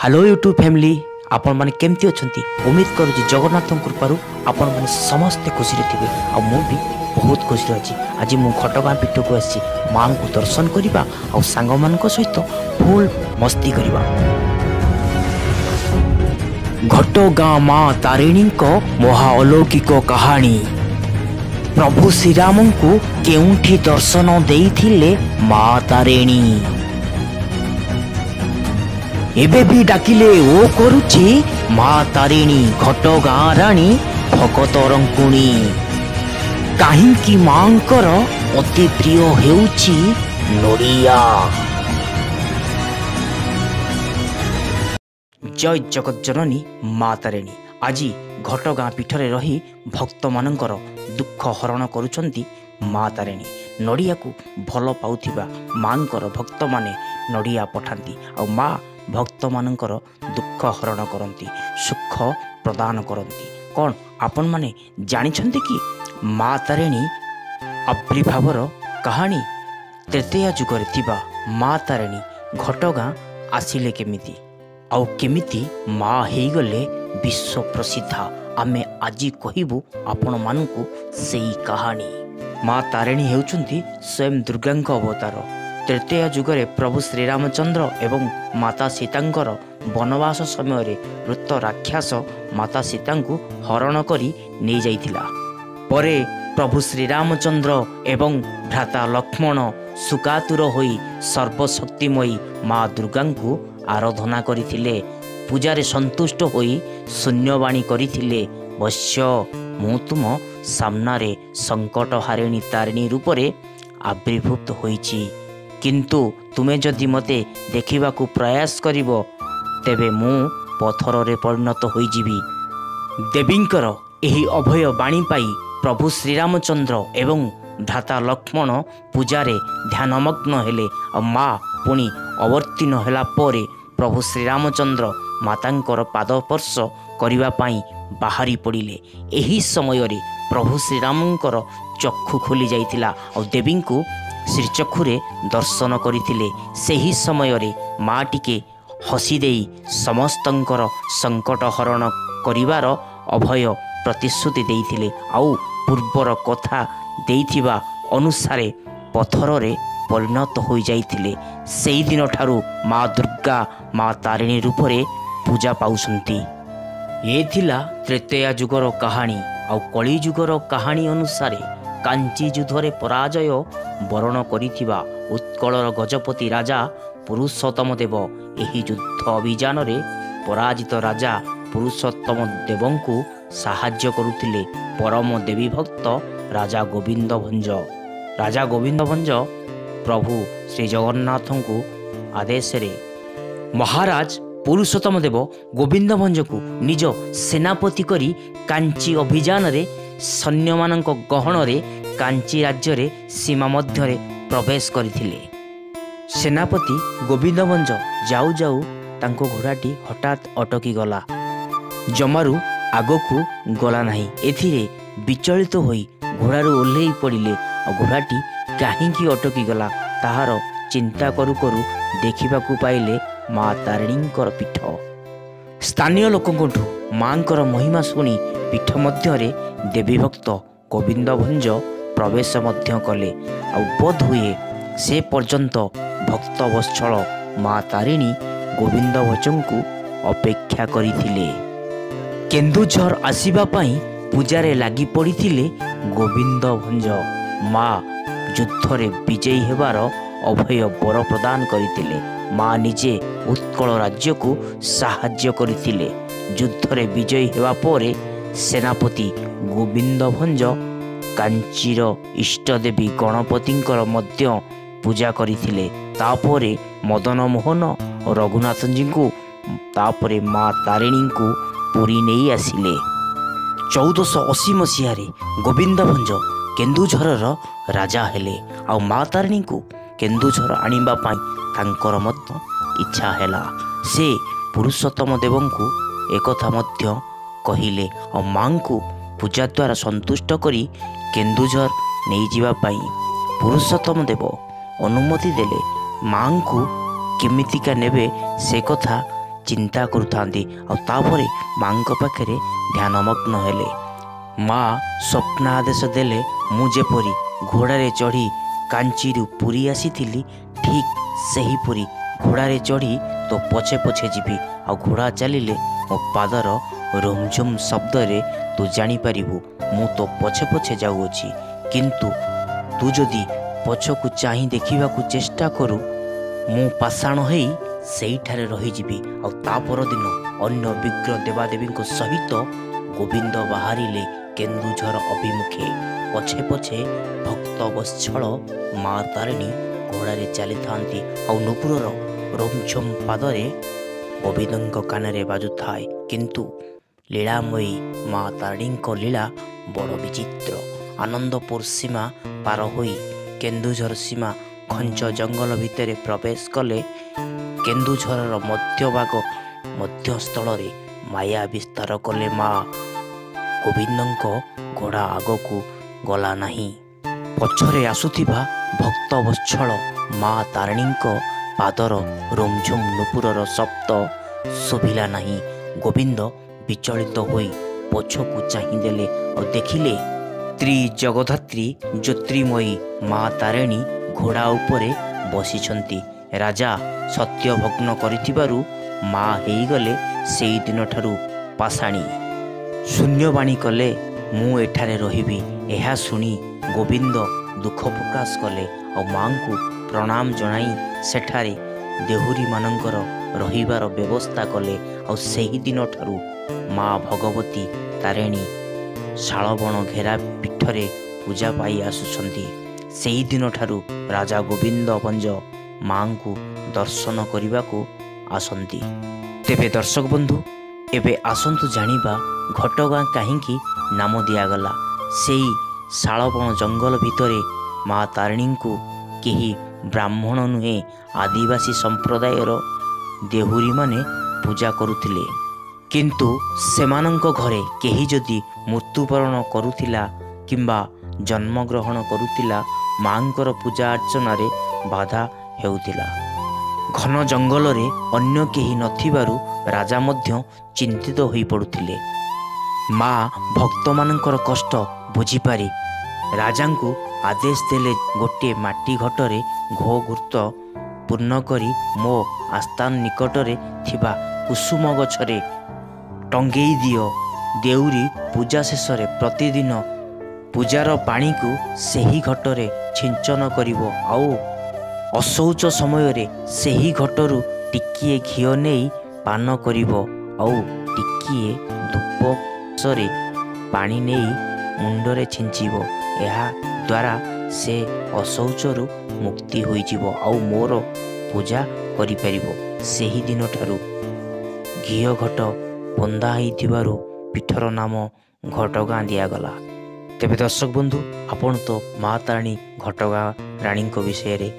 Hello YouTube family आपण मैंने केमती अच्छा उम्मीद करुँच जगन्नाथ कृपारू आपण मैंने समस्ते खुशी थे आ भी बहुत खुशी अच्छी आज मु घटगाँ पीठ को आसी माँ को दर्शन करवा आ सांग मान सहित फुल मस्ती करवा। घटगाँ माँ तारिणी महाअलौकिक कहानी। प्रभु श्रीराम को केउठी दर्शन देइथिले माँ तारिणी एबे भी डाकिले ओ करुची माँ तारिणी घटगाँ राणी भगतरंकुणी। काहींकी मांकर अति प्रिय हेउची नड़िया। जय जगत जननी माँ तारिणी आज घटगाँ पीठरे रही भक्त मानकर दुख हरण करुचंती माँ तारिणी। नड़िया को भल पाउथिबा मांकर भक्त माने नड़िया पठांती आ माँ भक्त मानकर दुख हरण करती सुख प्रदान करती। कौन आपण माने जानिछंती कि माँ तारिणी आविर्भावर कहानी? तृतीय जुगरे थिबा माँ तारिणी घटगाँ आसिले केमिति आउ केमिति माँ हेगले विश्व प्रसिद्धा आमे आजी कहिबु आपण मानकु सेई कहानी। माँ तारिणी हेउचंती स्वयं दुर्गांक अवतार। तृतीय जुगरे प्रभु श्रीरामचंद्र एवं माता सीतांकर वनवास समय वृत्त राक्षस माता सीता को हरण करी नहीं जाइथिला। परे प्रभु श्रीरामचंद्र एवं भ्राता लक्ष्मण सुकातुर होई सर्वशक्तिमयी माँ दुर्गा को आराधना करिथिले। पूजारे संतुष्ट होई शून्यवाणी करिथिले, वश्य मु तुम सामनारे संकट हारिणी तारिणी रूपरे आविर्भूत होईची, किंतु तुमे जदि मते देखा प्रयास करिवो तेबे मु पथर रे परिणत होई जीवी। देवींकर एही अभय बाणी पाई प्रभु श्रीरामचंद्र एवं भ्राता लक्ष्मण पूजारे ध्यानमग्न हेले। माँ पुणी अवर्तीन होला परे प्रभु श्रीरामचंद्र मातांकर पादस्पर्श करिवा पाई बाहरी पड़िले। एही समय रे प्रभु श्रीरामंकर चक्षु खोली जाइतिला और देवी को श्रीचक्षुरे दर्शन करथिले। सेही समय रे माँ टिके हसी देई समस्तंकर संकट हरण करिवार अभय प्रतिश्रुति देइथिले आउ पूर्वर कथा देइथिबा अनुसारे पथर रे परिणत हो जाइथिले। सेही दिन ठारू माँ दुर्गा माँ तारिणी रूपरे पूजा पाउसंती। ये थिला तृतीय जुगर कहानी। आउ कली जुगर कहानी अनुसारे कांची युद्धरे पराजय वरण करिथिबा उत्कलर गजपति राजा पुरुषोत्तम देव एही युद्ध अभियान रे पराजित राजा पुरुषोत्तम देवंकु साहाय्य करुथिले परम देवी भक्त राजा गोविंद भंज। राजा गोविंद भंज प्रभु श्री जगन्नाथंकु आदेश रे महाराज पुरुषोत्तम देव गोविंद भंज को निज सेनापति करी कांची अभियान रे सैन्य मानक गहन रे कांची राज्य रे सीमा मध्य रे प्रवेश करथिले। सेनापति गोविंद भंज जाऊ जाऊ तांको घोड़ाटी हठात अटकी गला, जमारू आगकू गला नाही। एथिरे विचलित होई घोड़ारू ओल्हेई पड़िले और घोड़ाटी काहींकी अटकी गला ताहार चिंता करू करू देखिबाकू पाइले माँ तारिणींकर पीठ। स्थानीय लोकंठु मांकर महिमा शुणी पीठ मध्यरे देवी भक्त गोविंद भंज प्रवेश मध्य कले। बोध हुए से पर्यंत भक्त वत्सल माँ तारिणी गोविंद भंजंकु अपेक्षा करिथिले। केन्दुझर आसीबा पाई पूजारे लागी पड़िथिले गोविंद भंज। माँ युद्धरे विजयी हेबार अभय बर प्रदान करथिले। माँ निजे उत्कल राज्य को साहाय्य करथिले। युद्धरे विजयी हेबा परे सेनापति गोविंद भंज कांचीर इष्टदेवी गणपतिंकर मध्य पूजा करथिले। तापरे मदन मोहन और रघुनाथ जी को तापरे माँ तारिणी को पुरी नहीं आसिले। 1480 मसीह गोविंद भंज केन्दुझर राजा हेले आ माँ तारिणी को केन्दुझर आनिबा पाई तांकर मध्य इच्छा हैला। से पुरुषोत्तम देवंकु एकथा मध्य कहिले और माँ को पूजा द्वारा संतुष्ट करी केन्दुझर नहीं जीवा पाई पुरुषोत्तम देव अनुमति देले। माँ को केमितिका नेबे से कथा ଚିନ୍ତା କରୁଥାନ୍ତି ଆଉ ତାପରେ ମାଙ୍କ ପାଖରେ ଧ୍ୟାନମଗ୍ନ ହେଲେ। ମା ସ୍ୱପ୍ନାଦେଶ ଦେଲେ, ମୁଁ ଯେପରି ଘୋଡ଼ାରେ ଚଢ଼ି କାଞ୍ଚିରୁ ପୁରୀ ଆସିଥିଲି ଠିକ୍ ସେହିପରି ଘୋଡ଼ାରେ ଚଢ଼ି ତୋ ପଛେ ପଛେ ଯିବି। ଆଉ ଘୋଡ଼ା ଚାଲିଲେ ମୋ ପାଦର ରୁମଝୁମ୍ ଶବ୍ଦରେ ତୁ ଜାଣିପାରିବୁ ମୁଁ ତୋ ପଛେ ପଛେ ଯାଉଅଛି। କିନ୍ତୁ ତୁ ଯଦି ପଛକୁ ଚାହିଁ ଦେଖିବାକୁ ଚେଷ୍ଟା କରୁ ମୁଁ ପାଷାଣ ହେଇ ସେଇଠାରେ ରହିଯିବି। ଆଉ ତା ପରଦିନ ଅନ୍ୟ ବିଗ୍ର ଦେବାଦେବୀଙ୍କ ସହିତ ଗୋବିନ୍ଦ ବାହାରିଲେ କେନ୍ଦୁଝର ଅଭିମୁଖେ। ପଛେ ପଛେ ଭକ୍ତ ବତ୍ସଳ ମା ତାରିଣୀ ଘୋଡ଼ାରେ ଚାଲିଥାନ୍ତି ଆଉ ନୂପୁରର ରୁମଝୁମ୍ ପାଦରେ ଗୋବିନ୍ଦଙ୍କ କାନରେ ବାଜୁଥାଏ। କିନ୍ତୁ ଲୀଳାମୟୀ ମା ତାରିଣୀଙ୍କ ଲୀଳା ବଡ଼ ବିଚିତ୍ର। ଆନନ୍ଦପୁର ସୀମା ପାର ହୋଇ କେନ୍ଦୁଝର ସୀମା ଘଞ୍ଚ ଜଙ୍ଗଲ ଭିତରେ ପ୍ରବେଶ କଲେ। କେନ୍ଦୁଝରର ମଧ୍ୟଭାଗ ମଧ୍ୟସ୍ଥଳରେ ମାୟା ବିସ୍ତାର କଲେ ମା। ଗୋବିନ୍ଦଙ୍କ ଘୋଡ଼ା ଆଗକୁ ଗଲା ନାହିଁ। ପଛରେ ଆସୁଥିବା ଭକ୍ତ ବତ୍ସଳ ମା ତାରିଣୀଙ୍କ ପାଦର ରୁମଝୁମ୍ ନୂପୁରର ଶବ୍ଦ ଶୁଭିଲା ନାହିଁ। ଗୋବିନ୍ଦ ବିଚଳିତ ହୋଇ ପଛକୁ ଚାହିଁଦେଲେ ଆଉ ଦେଖିଲେ ତ୍ରିଜଗଦ୍ଧାତ୍ରୀ ଜ୍ୟୋତିର୍ମୟୀ ମା ତାରିଣୀ ଘୋଡ଼ା ଉପରେ ବସିଛନ୍ତି। ରାଜା ସତ୍ୟ ଭଗ୍ନ କରିଥିବାରୁ ମା ହେଇଗଲେ ସେଇ ଦିନଠାରୁ ପାଷାଣୀ। ଶୂନ୍ୟବାଣୀ କଲେ, ମୁଁ ଏଠାରେ ରହିବି। ଏହା ଶୁଣି ଗୋବିନ୍ଦ ଦୁଃଖ ପ୍ରକାଶ କଲେ ଆଉ ମାଙ୍କୁ ପ୍ରଣାମ ଜଣାଇ ସେଠାରେ ଦେହୁରୀମାନଙ୍କର ରହିବାର ବ୍ୟବସ୍ଥା କଲେ। ଆଉ ସେହି ଦିନଠାରୁ ମା ଭଗବତୀ ତାରିଣୀ ଶାଳବଣ ଘେରା ପୀଠରେ ପୂଜା ପାଇ ଆସୁଛନ୍ତି। ସେହି ଦିନଠାରୁ ରାଜା ଗୋବିନ୍ଦ ଭଞ୍ଜ ମାଙ୍କୁ ଦର୍ଶନ କରିବାକୁ ଆସନ୍ତି। ତେବେ ଦର୍ଶକ ବନ୍ଧୁ, ଏବେ ଆସନ୍ତୁ ଜାଣିବା ଘଟଗାଁ କାହିଁକି ନାମ ଦିଆଗଲା। ସେଇ ଶାଳବଣ ଜଙ୍ଗଲ ଭିତରେ ମା ତାରିଣୀଙ୍କୁ କେହି ବ୍ରାହ୍ମଣ ନୁହେଁ ଆଦିବାସୀ ସମ୍ପ୍ରଦାୟର ଦେହୁରୀମାନେ ପୂଜା କରୁଥିଲେ। କିନ୍ତୁ ସେମାନଙ୍କ ଘରେ କେହି ଯଦି ମୃତ୍ୟୁବରଣ କରୁଥିଲା କିମ୍ବା ଜନ୍ମଗ୍ରହଣ କରୁଥିଲା ମାଙ୍କର ପୂଜା ଅର୍ଚ୍ଚନାରେ ବାଧା ହେଉଥିଲା। ଘନ ଜଙ୍ଗଲରେ ଅନ୍ୟ କେହି ନଥିବାରୁ ରାଜା ମଧ୍ୟ ଚିନ୍ତିତ ହୋଇପଡ଼ୁଥିଲେ। ମା ଭକ୍ତମାନଙ୍କର କଷ୍ଟ ବୁଝିପାରି ରାଜାଙ୍କୁ ଆଦେଶ ଦେଲେ, ଗୋଟିଏ ମାଟି ଘଟରେ ଘୋ ଘୃତ ପୂର୍ଣ୍ଣ କରି ମୋ ଆସ୍ଥାନ ନିକଟରେ ଥିବା କୁସୁମ ଗଛରେ ଟଙ୍ଗେଇ ଦିଅ। ଦେଉରୀ ପୂଜା ଶେଷରେ ପ୍ରତିଦିନ ପୂଜାର ପାଣିକୁ ସେହି ଘଟରେ ଛିଞ୍ଚନ କରିବ ଆଉ ଅଶୌଚ ସମୟରେ ସେହି ଘଟରୁ ଟିକିଏ ଘିଅ ନେଇ ପାନ କରିବ ଆଉ ଟିକିଏ ଧୂପରେ ପାଣି ନେଇ ମୁଣ୍ଡରେ ଛିଞ୍ଚିବ। ଏହା ଦ୍ୱାରା ସେ ଅଶୌଚରୁ ମୁକ୍ତି ହୋଇଯିବ ଆଉ ମୋର ପୂଜା କରିପାରିବ। ସେହି ଦିନଠାରୁ ଘିଅ ଘଟ ବନ୍ଧା ହେଇଥିବାରୁ ପୀଠର ନାମ ଘଟଗାଁ ଦିଆଗଲା। ତେବେ ଦର୍ଶକ ବନ୍ଧୁ, ଆପଣ ତ ମା ତାରିଣୀ ଘଟଗାଁ ରାଣୀଙ୍କ ବିଷୟରେ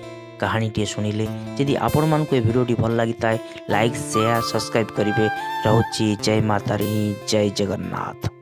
କାହାଣୀଟିଏ ଶୁଣିଲେ। ଯଦି ଆପଣମାନଙ୍କୁ ଏ ଭିଡ଼ିଓଟି ଭଲ ଲାଗିଥାଏ ଲାଇକ୍, ସେୟାର, ସବସ୍କ୍ରାଇବ୍ କରିବେ। ରହୁଛି। ଜୟ ମା ତାରିଣୀ, ଜୟ ଜଗନ୍ନାଥ।